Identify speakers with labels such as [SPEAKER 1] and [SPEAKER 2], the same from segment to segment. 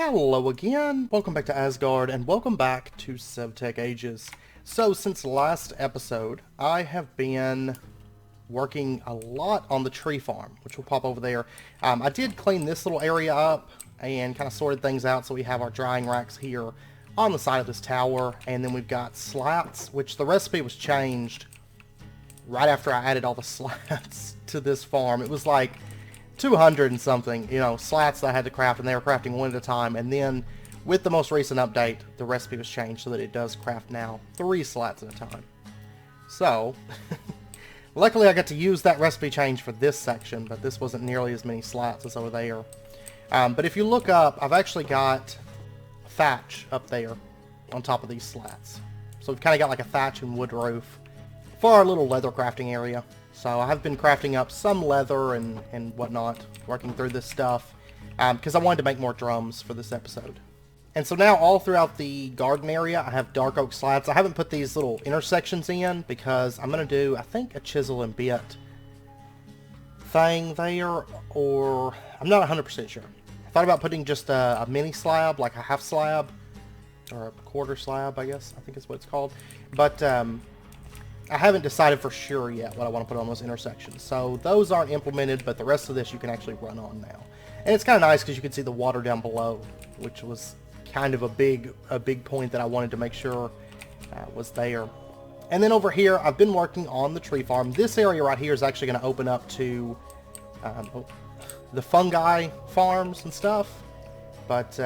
[SPEAKER 1] Hello again, welcome back to Asgard, and welcome back to SevTech Ages. So, since last episode, I have been working a lot on the tree farm, which will pop over there. I did clean this little area up and kind of sorted things out, so we have our drying racks here on the side of this tower, and then we've got slats, which the recipe was changed right after I added all the slats to this farm. It was like 200 and something, slats that I had to craft, and they were crafting one at a time. And then with the most recent update, the recipe was changed so that it does craft now 3 slats at a time. So, luckily I got to use that recipe change for this section, but this wasn't nearly as many slats as over there. But if you look up, I've actually got thatch up there on top of these slats. So we've kind of got like a thatch and wood roof for our little leather crafting area. So I have been crafting up some leather and whatnot, working through this stuff, because I wanted to make more drums for this episode. And so now all throughout the garden area, I have dark oak slats. I haven't put these little intersections in because I'm going to do, I think, a chisel and bit thing there, or I'm not 100% sure. I thought about putting just a mini slab, like a half slab, or a quarter slab, I guess, I think is what it's called. But I haven't decided for sure yet what I want to put on those intersections. So those aren't implemented, but the rest of this you can actually run on now. And it's kind of nice because you can see the water down below, which was kind of a big point that I wanted to make sure was there. And then over here, I've been working on the tree farm. This area right here is actually going to open up to the fungi farms and stuff. But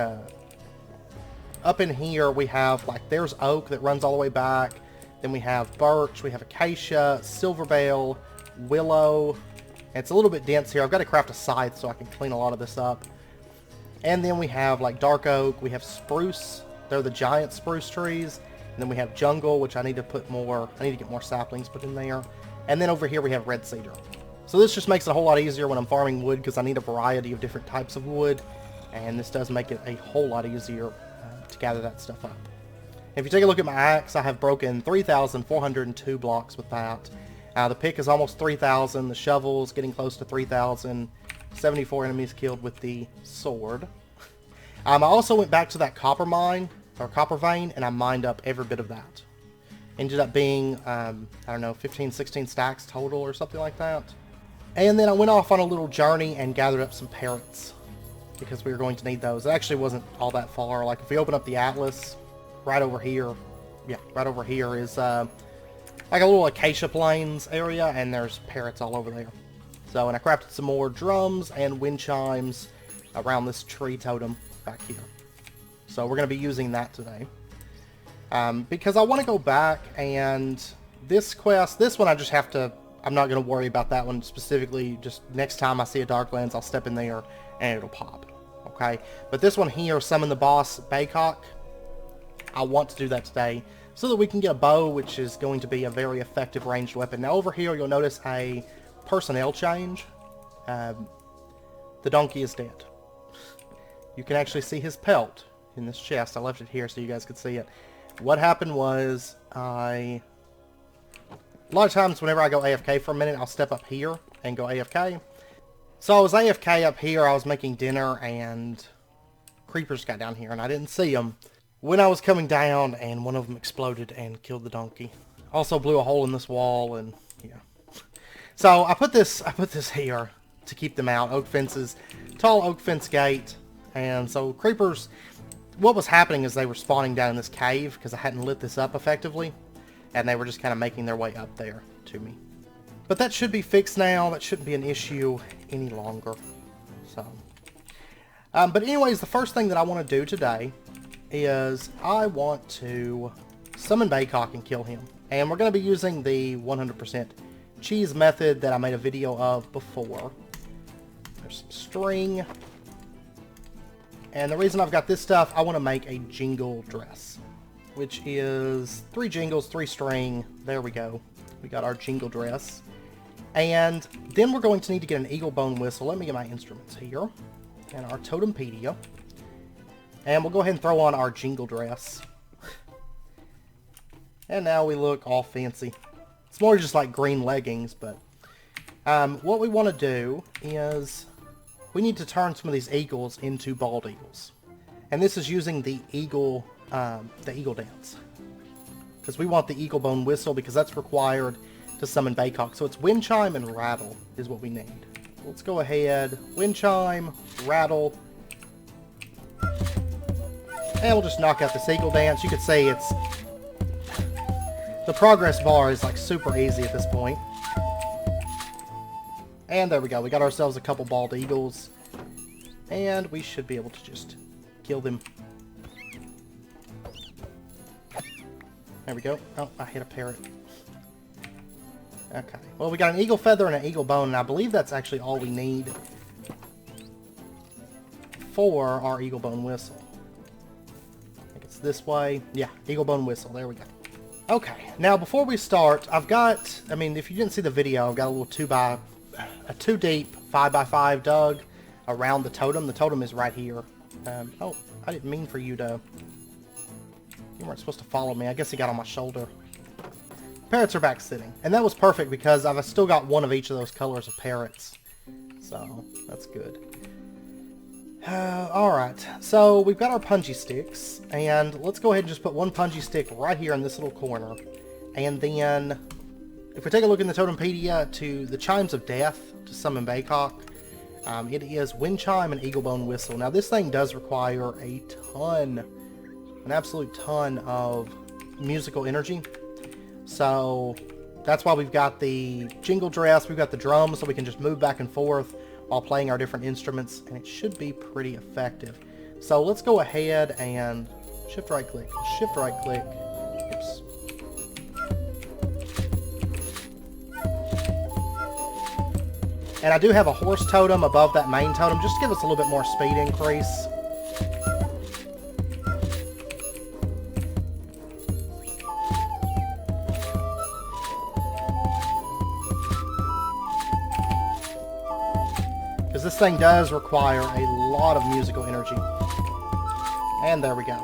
[SPEAKER 1] up in here we have, like, there's oak that runs all the way back. Then we have birch, we have acacia, silverbale, willow. And it's a little bit dense here. I've got to craft a scythe so I can clean a lot of this up. And then we have like dark oak, we have spruce. They're the giant spruce trees. And then we have jungle, which I need to put more, I need to get more saplings put in there. And then over here we have red cedar. So this just makes it a whole lot easier when I'm farming wood because I need a variety of different types of wood. And this does make it a whole lot easier to gather that stuff up. If you take a look at my axe, I have broken 3,402 blocks with that. The pick is almost 3,000. The shovel's getting close to 3,000. 74 enemies killed with the sword. I also went back to that copper mine, or copper vein, and I mined up every bit of that. Ended up being, I don't know, 15, 16 stacks total or something like that. And then I went off on a little journey and gathered up some parrots, because we were going to need those. It actually wasn't all that far. Like, if we open up the atlas, right over here is like a little acacia plains area, and there's parrots all over there. So, and I crafted some more drums and wind chimes around this tree totem back here. So we're going to be using that today. Because I want to go back, and this quest, this one I just have to, I'm not going to worry about that one specifically. Just next time I see a Darklands, I'll step in there and it'll pop. Okay? But this one here, summon the boss Baykok, I want to do that today so that we can get a bow, which is going to be a very effective ranged weapon. Now over here you'll notice a personnel change. The donkey is dead. You can actually see his pelt in this chest. I left it here so you guys could see it. What happened was a lot of times whenever I go AFK for a minute, I'll step up here and go AFK. So I was AFK up here, I was making dinner, and creepers got down here and I didn't see them when I was coming down, and one of them exploded and killed the donkey. Also blew a hole in this wall, and yeah. So I put this here to keep them out. Oak fences, tall oak fence gate, and so creepers. What was happening is they were spawning down in this cave because I hadn't lit this up effectively, and they were just kind of making their way up there to me. But that should be fixed now. That shouldn't be an issue any longer. So, but anyways, the first thing that I want to do today is I want to summon Baykok and kill him. And we're going to be using the 100% cheese method that I made a video of before. There's some string. And the reason I've got this stuff, I want to make a jingle dress, which is 3 jingles, 3 string. There we go. We got our jingle dress. And then we're going to need to get an eagle bone whistle. Let me get my instruments here. And our totempedia. And we'll go ahead and throw on our jingle dress. And now we look all fancy. It's more just like green leggings, but what we want to do is we need to turn some of these eagles into bald eagles. And this is using the eagle dance. Because we want the eagle bone whistle because that's required to summon Baykok. So it's wind chime and rattle is what we need. Let's go ahead. Wind chime, rattle. And we'll just knock out this eagle dance. You could say it's... The progress bar is like super easy at this point. And there we go. We got ourselves a couple bald eagles. And we should be able to just kill them. There we go. Oh, I hit a parrot. Okay. Well, we got an eagle feather and an eagle bone, and I believe that's actually all we need for our eagle bone whistle. I think it's this way. Yeah, eagle bone whistle. There we go. Okay. Now, before we start, I've got, I mean, if you didn't see the video, I've got a little 2 deep 5x5 dug around the totem. The totem is right here. Oh, I didn't mean for you to... You weren't supposed to follow me. I guess he got on my shoulder. Parrots are back sitting. And that was perfect because I've still got one of each of those colors of parrots. So, that's good. Alright. So, we've got our punji sticks. And let's go ahead and just put one punji stick right here in this little corner. And then, if we take a look in the Totempedia to the Chimes of Death to summon Baykok, it is Wind Chime and Eagle Bone Whistle. Now, this thing does require a ton... an absolute ton of musical energy. So that's why we've got the jingle dress, we've got the drums, so we can just move back and forth while playing our different instruments, and it should be pretty effective. So let's go ahead and shift right click, oops. And I do have a horse totem above that main totem, just to give us a little bit more speed increase. Because this thing does require a lot of musical energy. And there we go.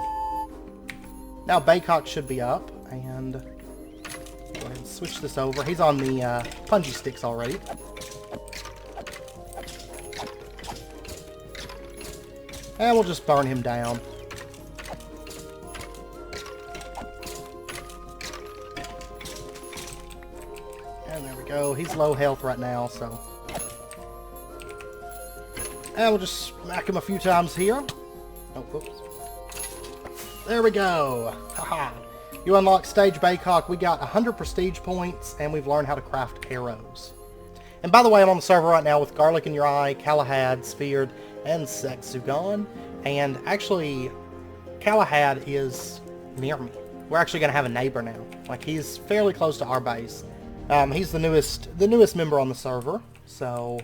[SPEAKER 1] Now Baykok should be up, and go ahead and switch this over. He's on the punji sticks already. And we'll just burn him down. And there we go. He's low health right now, so... And we'll just smack him a few times here. Oh, whoops. There we go. Haha. You unlock Stage Baykok. We got 100 prestige points, and we've learned how to craft arrows. And by the way, I'm on the server right now with Garlic in Your Eye, Galahad, Sphered, and Sexugon. And actually, Galahad is near me. We're actually going to have a neighbor now. Like, he's fairly close to our base. He's the newest member on the server. So,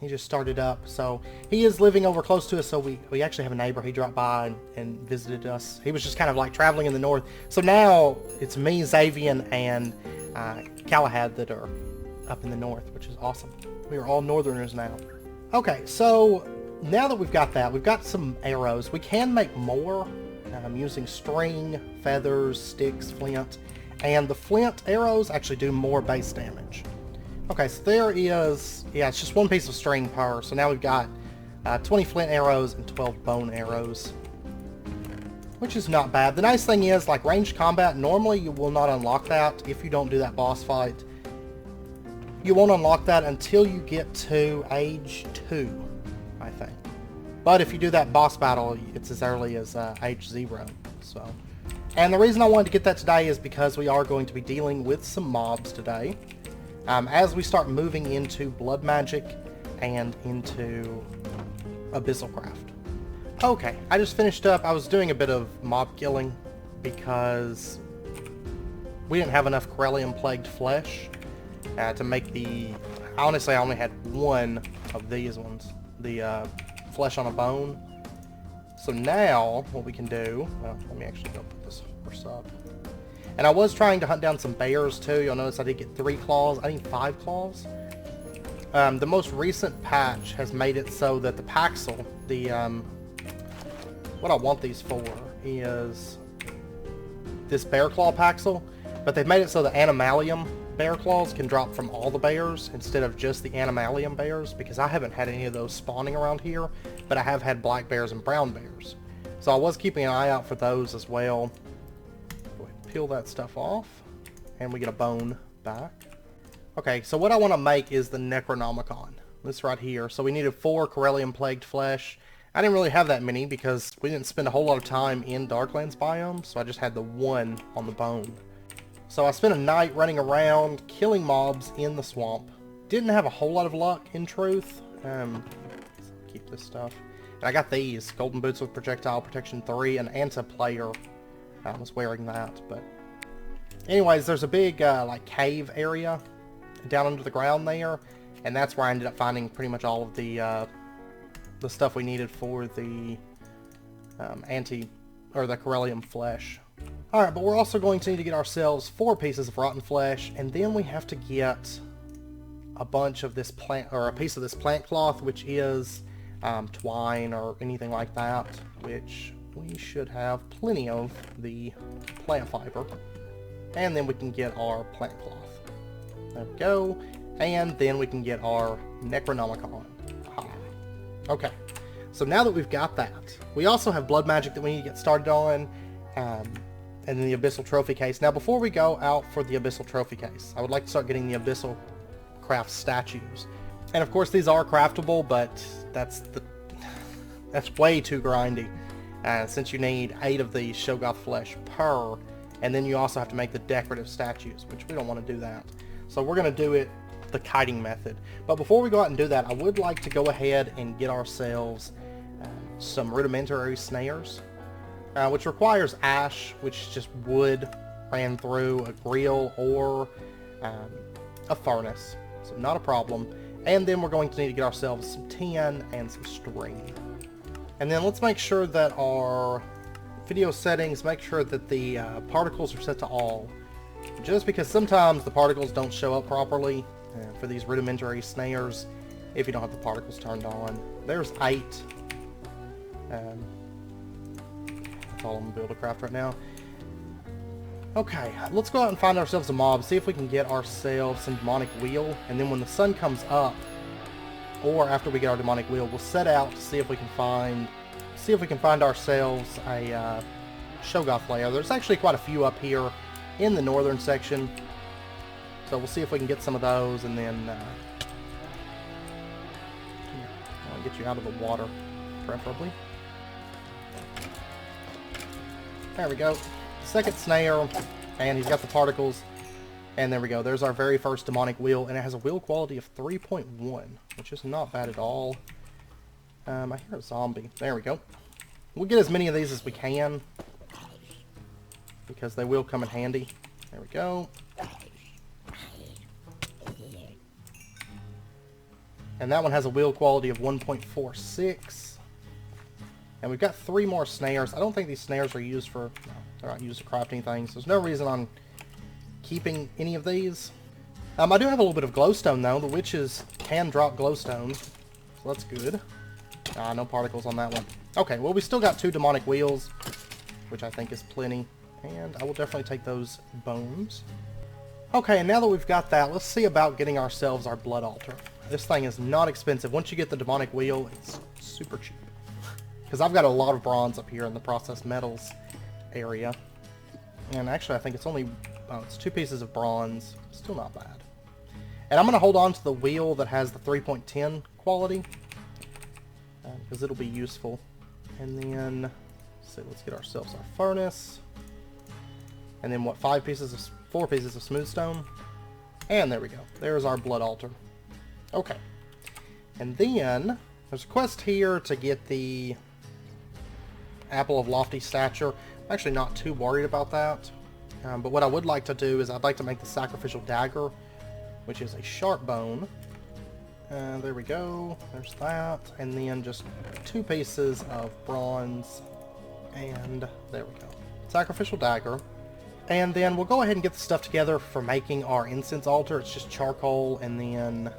[SPEAKER 1] he just started up. So, he is living over close to us. So, we actually have a neighbor. He dropped by and visited us. He was just kind of like traveling in the north. So now, it's me, Xavian, and Galahad that are up in the north, which is awesome. We are all northerners now. Okay, so now that we've got that, we've got some arrows. We can make more using string, feathers, sticks, flint, and the flint arrows actually do more base damage. Okay, so there is, yeah, it's just one piece of string per, so now we've got 20 flint arrows and 12 bone arrows, which is not bad. The nice thing is, like ranged combat, normally you will not unlock that if you don't do that boss fight. You won't unlock that until you get to age 2, I think. But if you do that boss battle, it's as early as age 0. So, and the reason I wanted to get that today is because we are going to be dealing with some mobs today. As we start moving into blood magic and into abyssalcraft. Okay, I just finished up. I was doing a bit of mob killing because we didn't have enough Corellium plagued flesh. To make the... Honestly, I only had one of these ones. The flesh on a bone. So now, what we can do... Well, let me actually go put this horse up. And I was trying to hunt down some bears too. You'll notice I did get 3 claws. I need 5 claws. The most recent patch has made it so that the Paxil, the... what I want these for is this bear claw Paxil. But they've made it so the Animalium bear claws can drop from all the bears instead of just the animalium bears, because I haven't had any of those spawning around here, but I have had black bears and brown bears. So I was keeping an eye out for those as well. Go ahead and peel that stuff off, and we get a bone back. Okay, so what I want to make is the Necronomicon. This right here. So we needed 4 Corellium Plagued Flesh. I didn't really have that many because we didn't spend a whole lot of time in Darklands biome, so I just had the 1 on the bone. So I spent a night running around, killing mobs in the swamp. Didn't have a whole lot of luck, in truth. Keep this stuff. And I got these. Golden Boots with Projectile Protection 3, and Anti-Player. I was wearing that, but... Anyways, there's a big, like, cave area down under the ground there, and that's where I ended up finding pretty much all of the stuff we needed for the the Corellium flesh. Alright, but we're also going to need to get ourselves 4 pieces of rotten flesh, and then we have to get a bunch of this plant, or a piece of this plant cloth, which is twine or anything like that, which we should have plenty of the plant fiber. And then we can get our plant cloth. There we go. And then we can get our Necronomicon. Aha. Okay. So now that we've got that, we also have blood magic that we need to get started on, and then the Abyssal Trophy Case. Now before we go out for the Abyssal Trophy Case, I would like to start getting the abyssalcraft statues. And of course these are craftable, but that's way too grindy. Since you need 8 of these Shogoth flesh per, and then you also have to make the decorative statues, which we don't want to do that. So we're going to do it the kiting method. But before we go out and do that, I would like to go ahead and get ourselves some Rudimentary Snares, which requires ash, which is just wood ran through a grill or a furnace. So not a problem. And then we're going to need to get ourselves some tin and some string. And then let's make sure that our video settings, make sure that the particles are set to all, just because sometimes the particles don't show up properly for these Rudimentary Snares if you don't have the particles turned on. There's 8. That's all I'm going to be able to craft right now. Okay, let's go out and find ourselves a mob, see if we can get ourselves some demonic wheel, and then when the sun comes up, or after we get our demonic wheel, we'll set out to see if we can find ourselves a Shogoth layer. There's actually quite a few up here in the northern section, so we'll see if we can get some of those, and then I'll get you out of the water, preferably. There we go. Second snare, and he's got the particles, and there we go. There's our very first demonic wheel, and it has a wheel quality of 3.1, which is not bad at all. I hear a zombie. There we go. We'll get as many of these as we can, because they will come in handy. There we go. And that one has a wheel quality of 1.46. And we've got 3 more snares. I don't think these snares are used for... No, they're not used to craft anything, so there's no reason on keeping any of these. I do have a little bit of glowstone, though. The witches can drop glowstone, so that's good. No particles on that one. Okay, well, we still got 2 demonic wheels, which I think is plenty. And I will definitely take those bones. Okay, and now that we've got that, let's see about getting ourselves our blood altar. This thing is not expensive. Once you get the demonic wheel, it's super cheap. Because I've got a lot of bronze up here in the processed metals area. And actually, I think it's only... it's 2 pieces of bronze. Still not bad. And I'm going to hold on to the wheel that has the 3.10 quality, because it'll be useful. And then, let's get ourselves our furnace. And then what, 4 pieces of smooth stone? And there we go. There's our blood altar. Okay. And then, there's a quest here to get the Apple of Lofty Stature. I'm actually not too worried about that. But what I would like to do is I'd like to make the Sacrificial Dagger, which is a sharp bone. There we go. There's that. And then just 2 pieces of bronze. And there we go. Sacrificial Dagger. And then we'll go ahead and get the stuff together for making our Incense Altar. It's just charcoal and then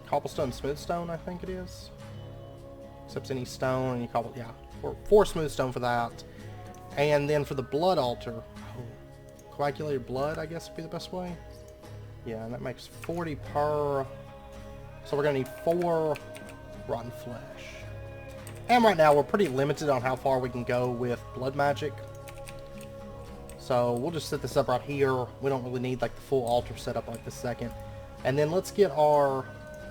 [SPEAKER 1] cobblestone, smooth stone, I think it is. Except any stone and you cobble, yeah. 4 smooth stone for that. And then for the blood altar, coagulated blood, I guess would be the best way. Yeah, and that makes 40 per... So we're going to need 4 rotten flesh. And right now we're pretty limited on how far we can go with blood magic. So we'll just set this up right here. We don't really need like the full altar setup right this second. And then let's get our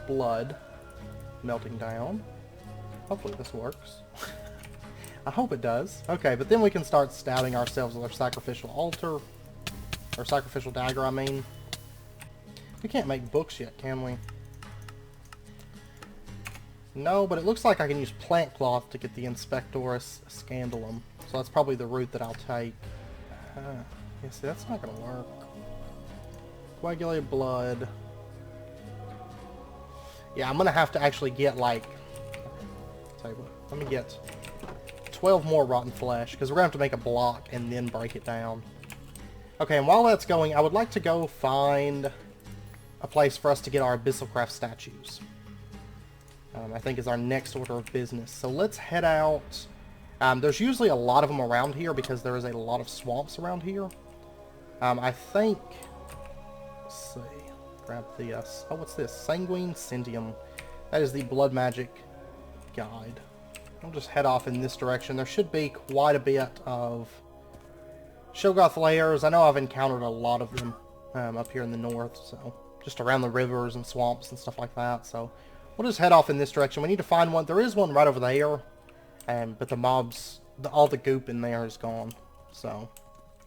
[SPEAKER 1] blood melting down. Hopefully this works. I hope it does. Okay, but then we can start stabbing ourselves with our Sacrificial Altar. Or Sacrificial Dagger, I mean. We can't make books yet, can we? No, but it looks like I can use plant cloth to get the Inspectorus Scandalum. So that's probably the route that I'll take. Yeah, see, that's not going to work. Coagulated blood. Yeah, I'm going to have to actually get, like... Tell you what, let me get 12 more rotten flesh, because we're going to have to make a block and then break it down. Okay, and while that's going, I would like to go find a place for us to get our abyssalcraft statues. I think is our next order of business. So let's head out. There's usually a lot of them around here because there is a lot of swamps around here. I think... Let's see. Grab this. Oh, what's this? Sanguine Centium. That is the blood magic guide. I'll just head off in this direction. There should be quite a bit of Shoggoth lairs. I know I've encountered a lot of them up here in the north, so just around the rivers and swamps and stuff like that. So we'll just head off in this direction. We need to find one. There is one right over there, but the mobs, all the goop in there is gone. So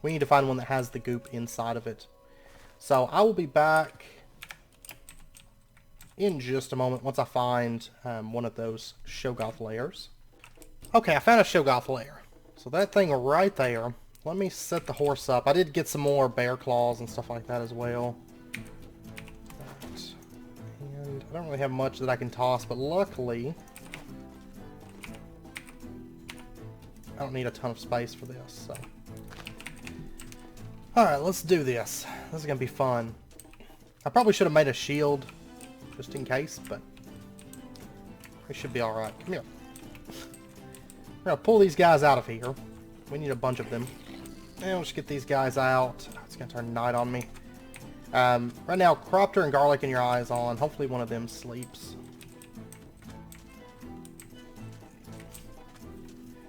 [SPEAKER 1] we need to find one that has the goop inside of it. So I will be back in just a moment once I find one of those Shoggoth lairs. Okay, I found a Shoggoth lair. So that thing right there. Let me set the horse up. I did get some more bear claws and stuff like that as well. And I don't really have much that I can toss, but luckily I don't need a ton of space for this. So, alright, let's do this. This is going to be fun. I probably should have made a shield just in case, but we should be alright. Come here. We're going to pull these guys out of here. We need a bunch of them. And we'll just get these guys out. It's going to turn night on me. Right now, Cropter and Garlic in your eyes on. Hopefully one of them sleeps.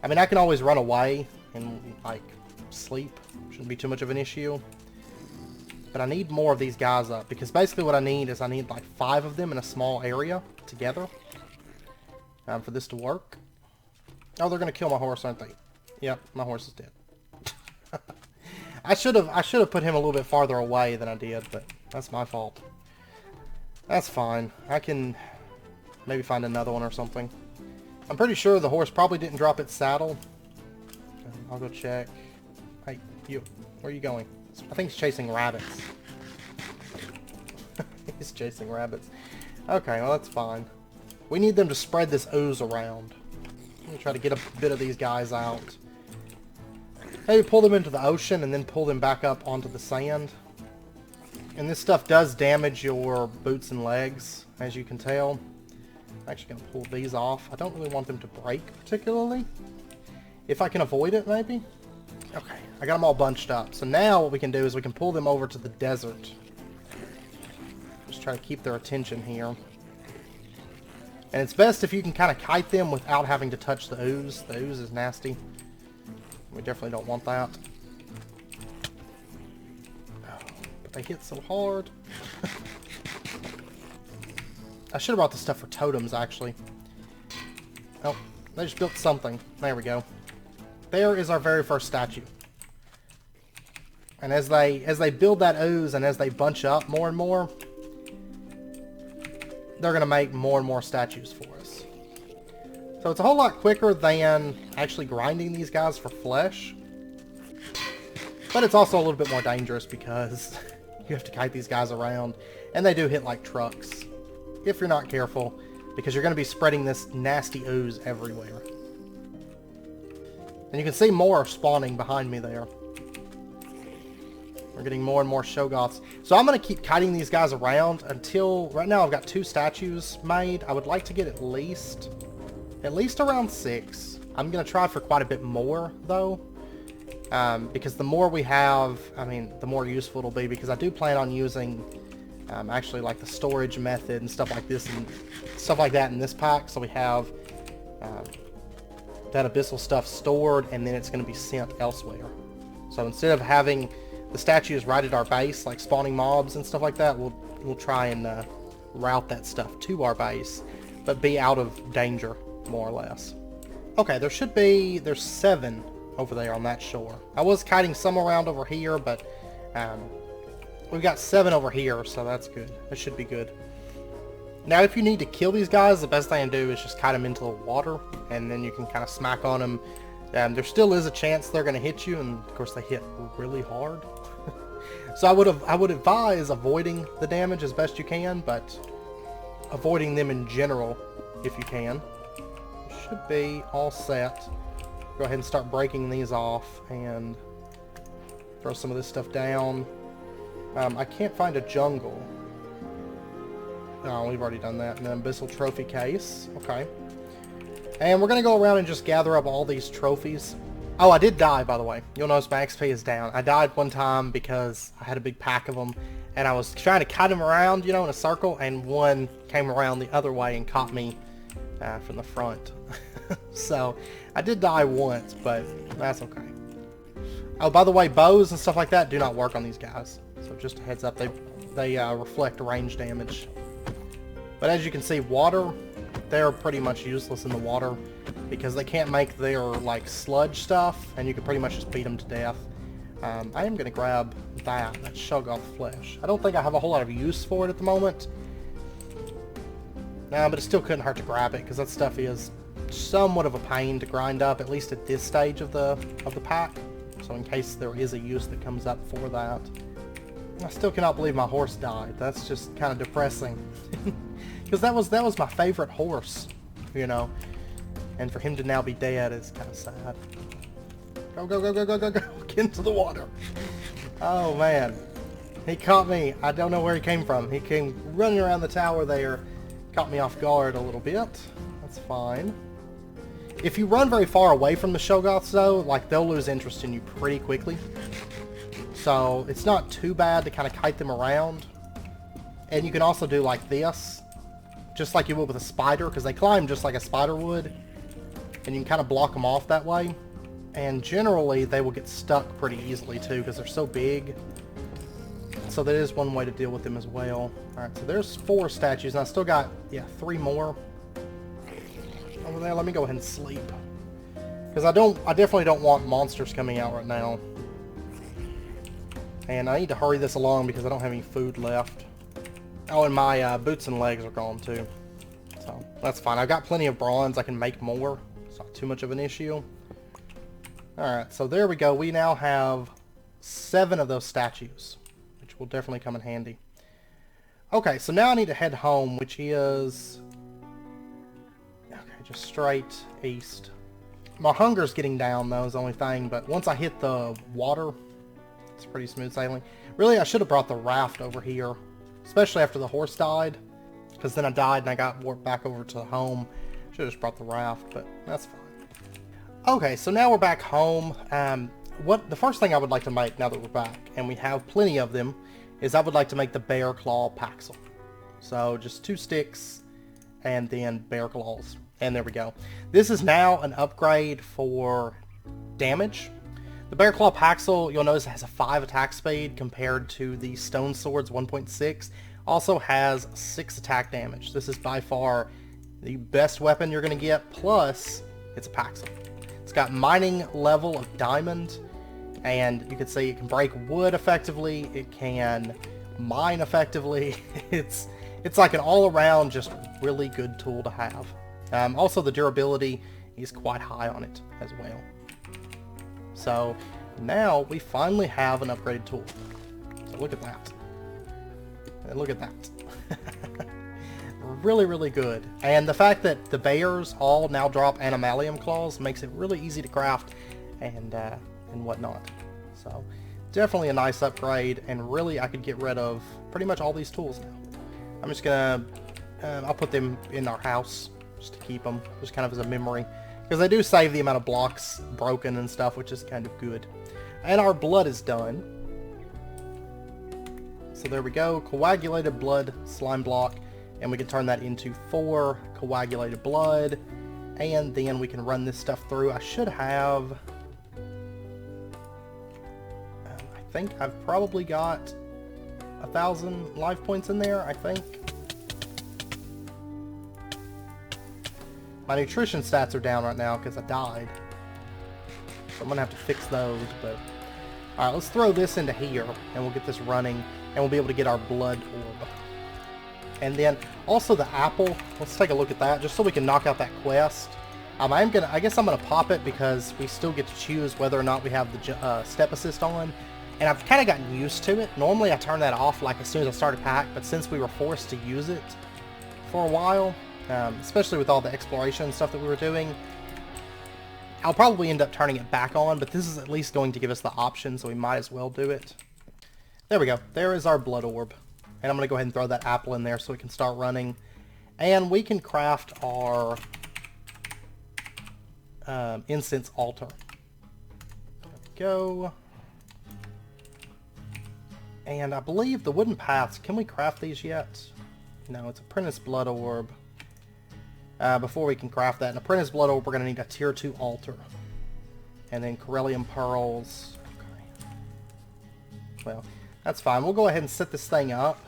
[SPEAKER 1] I mean, I can always run away and, like, sleep. Shouldn't be too much of an issue. But I need more of these guys up. Because basically what I need is I need, like, 5 of them in a small area together. For this to work. Oh, they're going to kill my horse, aren't they? Yep, my horse is dead. I should have put him a little bit farther away than I did, but that's my fault. That's fine. I can maybe find another one or something. I'm pretty sure the horse probably didn't drop its saddle. I'll go check. Hey, you. Where are you going? I think he's chasing rabbits. He's chasing rabbits. Okay, well that's fine. We need them to spread this ooze around. Let me try to get a bit of these guys out. Maybe pull them into the ocean and then pull them back up onto the sand. And this stuff does damage your boots and legs, as you can tell. I'm actually going to pull these off. I don't really want them to break particularly. If I can avoid it, maybe. Okay, I got them all bunched up. So now what we can do is we can pull them over to the desert. Just try to keep their attention here. And it's best if you can kind of kite them without having to touch the ooze. The ooze is nasty. We definitely don't want that. Oh, but they hit so hard. I should have brought the stuff for totems, actually. Oh, they just built something. There we go. There is our very first statue. And as they build that ooze and as they bunch up more and more, they're going to make more and more statues for us. So it's a whole lot quicker than actually grinding these guys for flesh. But it's also a little bit more dangerous because you have to kite these guys around. And they do hit like trucks, if you're not careful, because you're going to be spreading this nasty ooze everywhere. And you can see more spawning behind me there. We're getting more and more Shoggoths. So I'm going to keep kiting these guys around until... Right now I've got 2 statues made. I would like to get at least around 6. I'm going to try for quite a bit more, though. because the more we have, I mean, the more useful it'll be, because I do plan on using actually like the storage method and stuff like this and stuff like that in this pack, so we have that abyssal stuff stored, and then it's going to be sent elsewhere. So instead of having the statues right at our base, like spawning mobs and stuff like that, we'll try and route that stuff to our base, but be out of danger, more or less. Okay, there's 7 over there on that shore. I was kiting some around over here, but we've got 7 over here, so that's good. That should be good. Now, if you need to kill these guys, the best thing to do is just kite them into the water, and then you can kind of smack on them. There still is a chance they're going to hit you, and of course they hit really hard. So I would advise avoiding the damage as best you can, but avoiding them in general if you can. Should be all set. Go ahead and start breaking these off and throw some of this stuff down. I can't find a jungle. Oh, we've already done that. An abyssal trophy case. Okay. And we're going to go around and just gather up all these trophies. Oh, I did die, by the way. You'll notice my XP is down. I died one time because I had a big pack of them, and I was trying to kite them around, you know, in a circle, and one came around the other way and caught me from the front. So, I did die once, but that's okay. Oh, by the way, bows and stuff like that do not work on these guys. So just a heads up, they reflect range damage. But as you can see, water, they're pretty much useless in the water because they can't make their like sludge stuff, and you can pretty much just beat them to death. I am going to grab that Shoggoth flesh. I don't think I have a whole lot of use for it at the moment. Nah, but it still couldn't hurt to grab it because that stuff is somewhat of a pain to grind up, at least at this stage of the pack. So in case there is a use that comes up for that. I still cannot believe my horse died. That's just kind of depressing. Because that was my favorite horse, you know. And for him to now be dead is kind of sad. Go, go, go, go, go, go, go. Get into the water. Oh, man. He caught me. I don't know where he came from. He came running around the tower there. Caught me off guard a little bit. That's fine. If you run very far away from the Shoggoths, though, like, they'll lose interest in you pretty quickly. So, it's not too bad to kind of kite them around. And you can also do like this, just like you would with a spider, because they climb just like a spider would. And you can kind of block them off that way. And generally, they will get stuck pretty easily, too, because they're so big. So that is one way to deal with them as well. Alright, so there's 4 statues, and I still got, 3 more. Over there, let me go ahead and sleep. Because I definitely don't want monsters coming out right now. And I need to hurry this along because I don't have any food left. Oh, and my boots and legs are gone too. So, that's fine. I've got plenty of bronze. I can make more. It's not too much of an issue. Alright, so there we go. We now have 7 of those statues, which will definitely come in handy. Okay, so now I need to head home, which is... okay, just straight east. My hunger's getting down, though, is the only thing, but once I hit the water... it's pretty smooth sailing. Really, I should have brought the raft over here, especially after the horse died, because then I died and I got warped back over to home. Should have just brought the raft, but that's fine. Okay, so now we're back home. The first thing I would like to make now that we're back, and we have plenty of them, is I would like to make the bear claw Paxil. So just 2 sticks, and then bear claws, and there we go. This is now an upgrade for damage. The Bear Claw Paxil, you'll notice, has a 5 attack speed compared to the Stone Sword's 1.6. Also has 6 attack damage. This is by far the best weapon you're going to get, plus it's a Paxil. It's got mining level of diamond, and you can see it can break wood effectively, it can mine effectively. It's like an all-around just really good tool to have. Also, the durability is quite high on it as well. So now we finally have an upgraded tool. So look at that. And look at that. Really, really good. And the fact that the bears all now drop animalium claws makes it really easy to craft and whatnot. So definitely a nice upgrade, and really I could get rid of pretty much all these tools now. I'm just gonna, I'll put them in our house just to keep them, just kind of as a memory. Because they do save the amount of blocks broken and stuff, which is kind of good. And our blood is done. So there we go. Coagulated blood slime block. And we can turn that into 4 coagulated blood. And then we can run this stuff through. I should have... I think I've probably got 1,000 life points in there, I think. My nutrition stats are down right now because I died. So I'm going to have to fix those. But alright, let's throw this into here. And we'll get this running. And we'll be able to get our blood orb. And then also the apple. Let's take a look at that just so we can knock out that quest. I guess I'm gonna pop it because we still get to choose whether or not we have the step assist on. And I've kind of gotten used to it. Normally I turn that off like as soon as I start a pack, but since we were forced to use it for a while, especially with all the exploration stuff that we were doing, I'll probably end up turning it back on, but this is at least going to give us the option, so we might as well do it. There we go. There is our blood orb. And I'm going to go ahead and throw that apple in there so we can start running. And we can craft our Incense Altar. There we go. And I believe the wooden paths, can we craft these yet? No, it's Apprentice Blood Orb. Before we can craft that, an Apprentice Blood Orb, we're going to need a Tier 2 Altar. And then Corellium Pearls. Okay. Well, that's fine. We'll go ahead and set this thing up.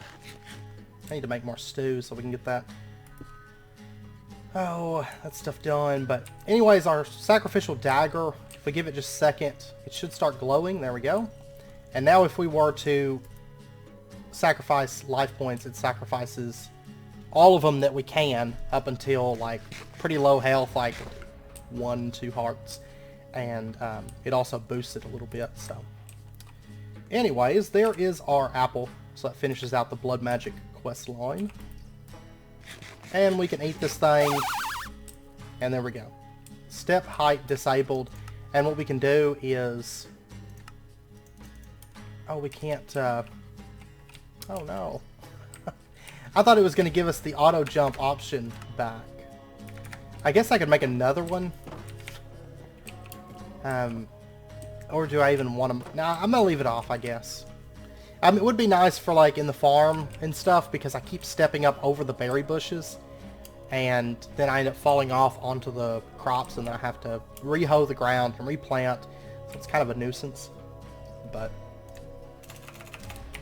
[SPEAKER 1] I need to make more stew so we can get that. Oh, that stuff done. But anyways, our Sacrificial Dagger, if we give it just a second, it should start glowing. There we go. And now if we were to sacrifice life points, it sacrifices all of them that we can up until like pretty low health, like 1, 2 hearts. And it also boosts it a little bit. So anyways, there is our apple. So that finishes out the blood magic quest line. And we can eat this thing. And there we go. Step height disabled. And what we can do is... Oh, we can't... Oh no. I thought it was going to give us the auto jump option back. I guess I could make another one. Or do I even want to... Nah, I'm going to leave it off, I guess. It would be nice for, like, in the farm and stuff, because I keep stepping up over the berry bushes, and then I end up falling off onto the crops, and then I have to re-hoe the ground and replant, so it's kind of a nuisance, but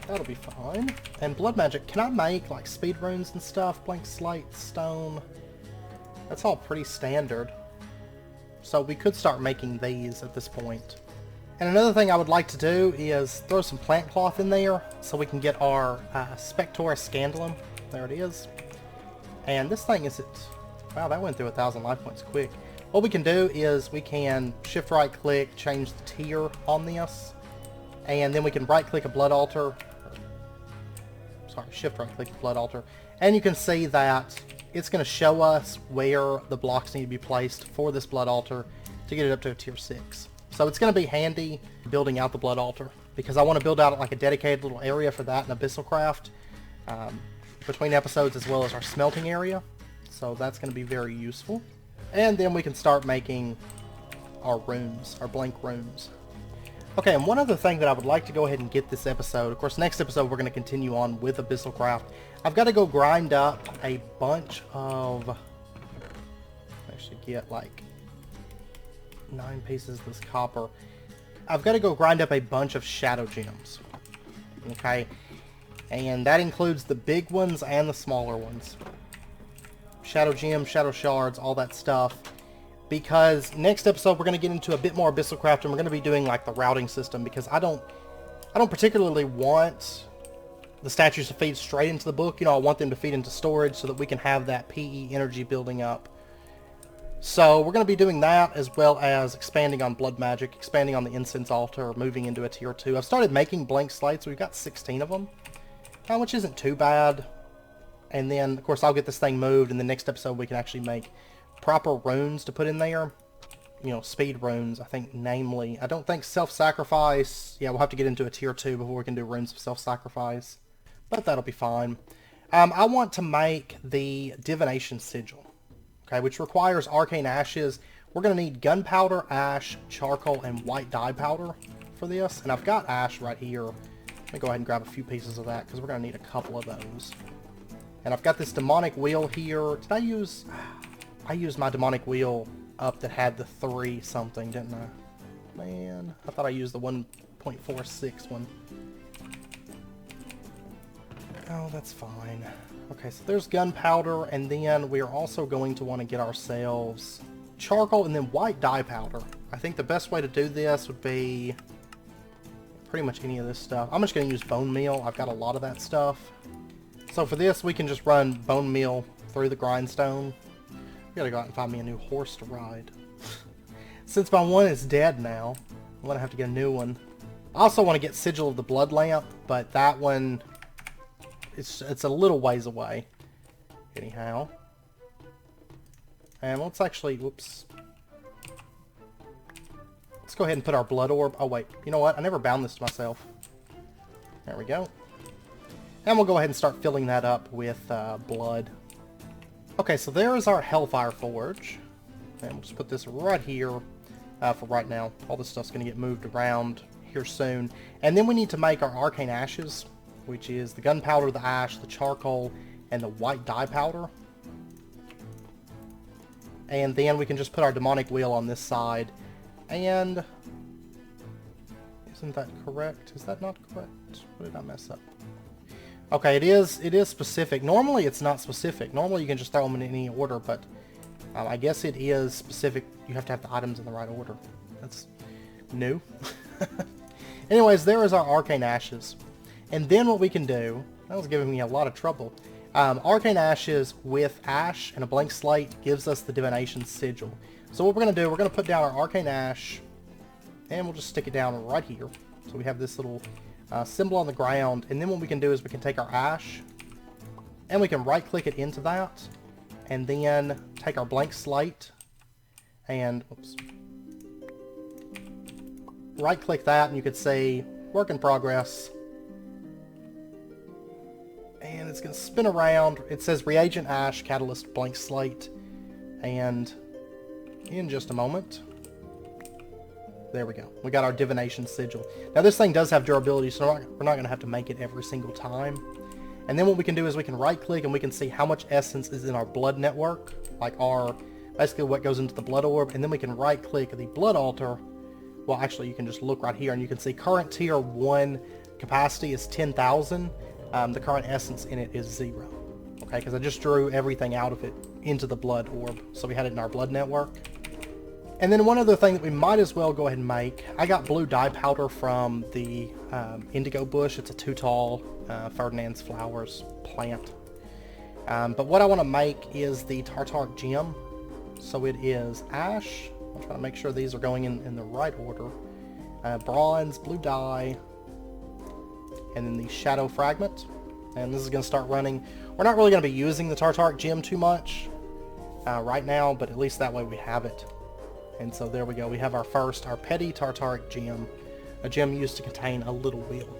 [SPEAKER 1] that'll be fine. And blood magic, can I make, like, speed runes and stuff? Blank slate, stone, that's all pretty standard, so we could start making these at this point. And another thing I would like to do is throw some plant cloth in there so we can get our Spectora Scandalum. There it is. And this thing is... Wow, that went through 1,000 life points quick. What we can do is we can shift right click, change the tier on this. And then we can right click a blood altar. Sorry, shift right click a blood altar. And you can see that it's going to show us where the blocks need to be placed for this blood altar to get it up to a tier 6. So it's going to be handy building out the blood altar, because I want to build out like a dedicated little area for that in abyssalcraft between episodes, as well as our smelting area. So that's going to be very useful. And then we can start making our runes, our blank runes. Okay, and one other thing that I would like to go ahead and get this episode, of course next episode we're going to continue on with abyssalcraft. I've got to go grind up a bunch of... Actually get like 9 pieces of this copper. I've got to go grind up a bunch of shadow gems. Okay, and that includes the big ones and the smaller ones. Shadow gems, shadow shards, all that stuff. Because next episode we're going to get into a bit more abyssalcraft, and we're going to be doing like the routing system, because I don't particularly want the statues to feed straight into the book. You know, I want them to feed into storage so that we can have that PE energy building up. So we're going to be doing that, as well as expanding on blood magic, expanding on the Incense Altar, moving into a tier 2. I've started making blank slates. We've got 16 of them, which isn't too bad. And then, of course, I'll get this thing moved, and the next episode we can actually make proper runes to put in there. You know, speed runes, I think, namely. I don't think self-sacrifice. Yeah, we'll have to get into a tier 2 before we can do runes of self-sacrifice. But that'll be fine. I want to make the Divination Sigil. Okay, which requires Arcane Ashes. We're going to need gunpowder, ash, charcoal, and white dye powder for this. And I've got ash right here. Let me go ahead and grab a few pieces of that, because we're going to need a couple of those. And I've got this demonic wheel here. Did I use... I used my demonic wheel up that had the 3 something, didn't I? Man, I thought I used the 1.46 one. Oh, that's fine. Okay, so there's gunpowder, and then we're also going to want to get ourselves charcoal and then white dye powder. I think the best way to do this would be pretty much any of this stuff. I'm just going to use bone meal. I've got a lot of that stuff. So for this, we can just run bone meal through the grindstone. We gotta go out and find me a new horse to ride. Since my one is dead now, I'm gonna have to get a new one. I also want to get Sigil of the Blood Lamp, but that one, it's a little ways away. Anyhow. And let's actually, whoops. Let's go ahead and put our blood orb. Oh wait, you know what? I never bound this to myself. There we go. And we'll go ahead and start filling that up with blood. Okay, so there is our Hellfire Forge. And we'll just put this right here for right now. All this stuff's going to get moved around here soon. And then we need to make our Arcane Ashes, which is the gunpowder, the ash, the charcoal, and the white dye powder. And then we can just put our demonic wheel on this side. And... isn't that correct? Is that not correct? What did I mess up? Okay, it is specific. Normally it's not specific. Normally you can just throw them in any order, but I guess it is specific. You have to have the items in the right order. That's new. Anyways, there is our Arcane Ashes. And then what we can do, that was giving me a lot of trouble. Arcane Ashes with ash and a blank slate gives us the Divination Sigil. So what we're going to do, we're going to put down our Arcane Ash, and we'll just stick it down right here. So we have this little symbol on the ground, and then what we can do is we can take our ash, and we can right click it into that, and then take our blank slate, and oops, right click that, and you could say work in progress, and it's going to spin around. It says reagent ash catalyst blank slate, and in just a moment, there we go. We got our Divination Sigil. Now this thing does have durability, so we're not going to have to make it every single time. And then what we can do is we can right click and we can see how much essence is in our blood network, like our, basically what goes into the blood orb, and then we can right click the blood altar. Well, actually you can just look right here and you can see current tier 1 capacity is 10,000. The current essence in it is 0. Okay, because I just drew everything out of it into the blood orb, so we had it in our blood network. And then one other thing that we might as well go ahead and make, I got blue dye powder from the indigo bush. It's a 2 tall Ferdinand's flowers plant. But what I want to make is the Tartar Gym. So it is ash. I'm trying to make sure these are going in the right order. Bronze, blue dye, and then the shadow fragment. And this is going to start running. We're not really going to be using the Tartaric Gym too much right now, but at least that way we have it. And so there we go. We have our Petit Tartaric Jim, a gem used to contain a little wheel.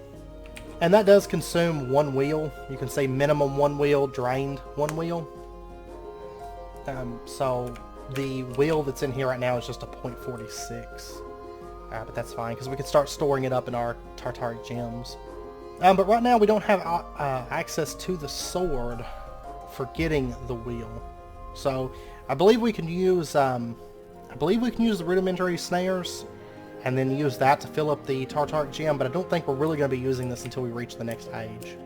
[SPEAKER 1] And that does consume 1 wheel. You can say minimum 1 wheel, drained 1 wheel. So the wheel that's in here right now is just a 0.46. But that's fine, because we can start storing it up in our Tartaric gems. But right now we don't have access to the sword for getting the wheel. So I believe we can use... the Rudimentary Snares, and then use that to fill up the Tartaric Gym, but I don't think we're really going to be using this until we reach the next age.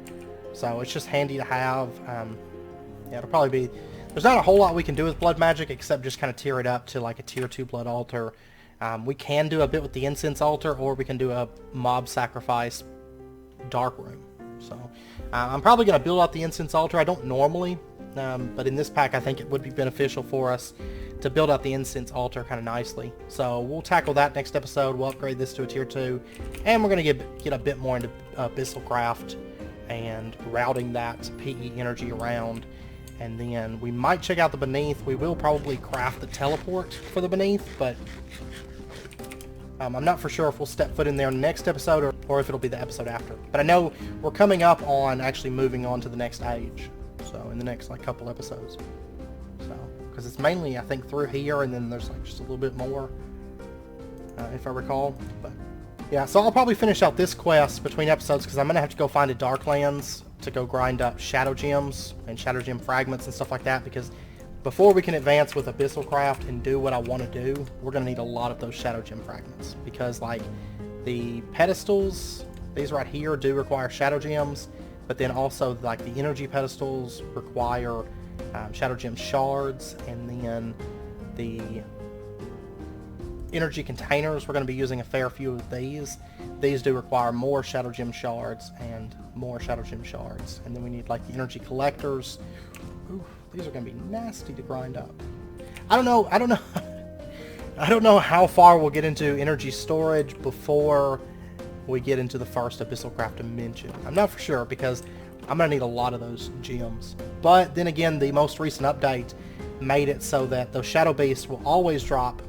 [SPEAKER 1] So it's just handy to have. Yeah, it'll probably be... There's not a whole lot we can do with blood magic, except just kind of tier it up to like a tier 2 blood altar. We can do a bit with the Incense Altar, or we can do a mob sacrifice dark room. So I'm probably going to build out the Incense Altar. I don't normally, but in this pack I think it would be beneficial for us to build out the Incense Altar kind of nicely. So we'll tackle that next episode. We'll upgrade this to a tier 2, and we're going to get a bit more into abyssalcraft and routing that PE energy around. And then we might check out the Beneath. We will probably craft the teleport for the Beneath, but I'm not for sure if we'll step foot in there in the next episode or if it'll be the episode after. But I know we're coming up on actually moving on to the next age. So in the next like couple episodes. So because it's mainly I think through here, and then there's like just a little bit more if I recall. But Yeah, so I'll probably finish out this quest between episodes because I'm going to have to go find a Darklands to go grind up Shadow Gems and Shadow Gem fragments and stuff like that, because before we can advance with abyssalcraft and do what I want to do, we're going to need a lot of those Shadow Gem fragments, because like the pedestals, these right here do require Shadow Gems, but then also like the energy pedestals require Shadow Gem shards, and then the energy containers, we're going to be using a fair few of these. These do require more Shadow Gem shards and more Shadow Gem shards. And then we need like the energy collectors. Ooh, these are going to be nasty to grind up. I don't know I don't know how far we'll get into energy storage before we get into the first abyssalcraft dimension. I'm not for sure, because I'm going to need a lot of those gems. But then again, the most recent update made it so that those shadow beasts will always drop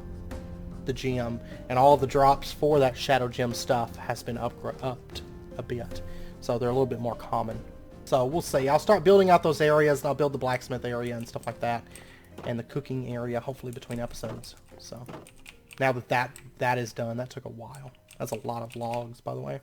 [SPEAKER 1] the gem, and all the drops for that Shadow Gem stuff has been upped a bit, so they're a little bit more common. So we'll see. I'll start building out those areas, and I'll build the blacksmith area and stuff like that, and the cooking area hopefully between episodes. So now that is done. That took a while. That's a lot of logs, by the way.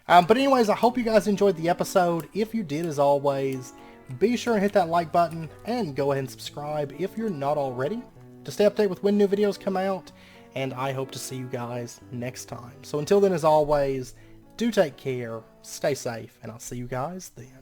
[SPEAKER 1] But anyways, I hope you guys enjoyed the episode. If you did, as always, be sure and hit that like button and go ahead and subscribe if you're not already, to stay updated with when new videos come out. And I hope to see you guys next time. So until then, as always, do take care, stay safe, and I'll see you guys then.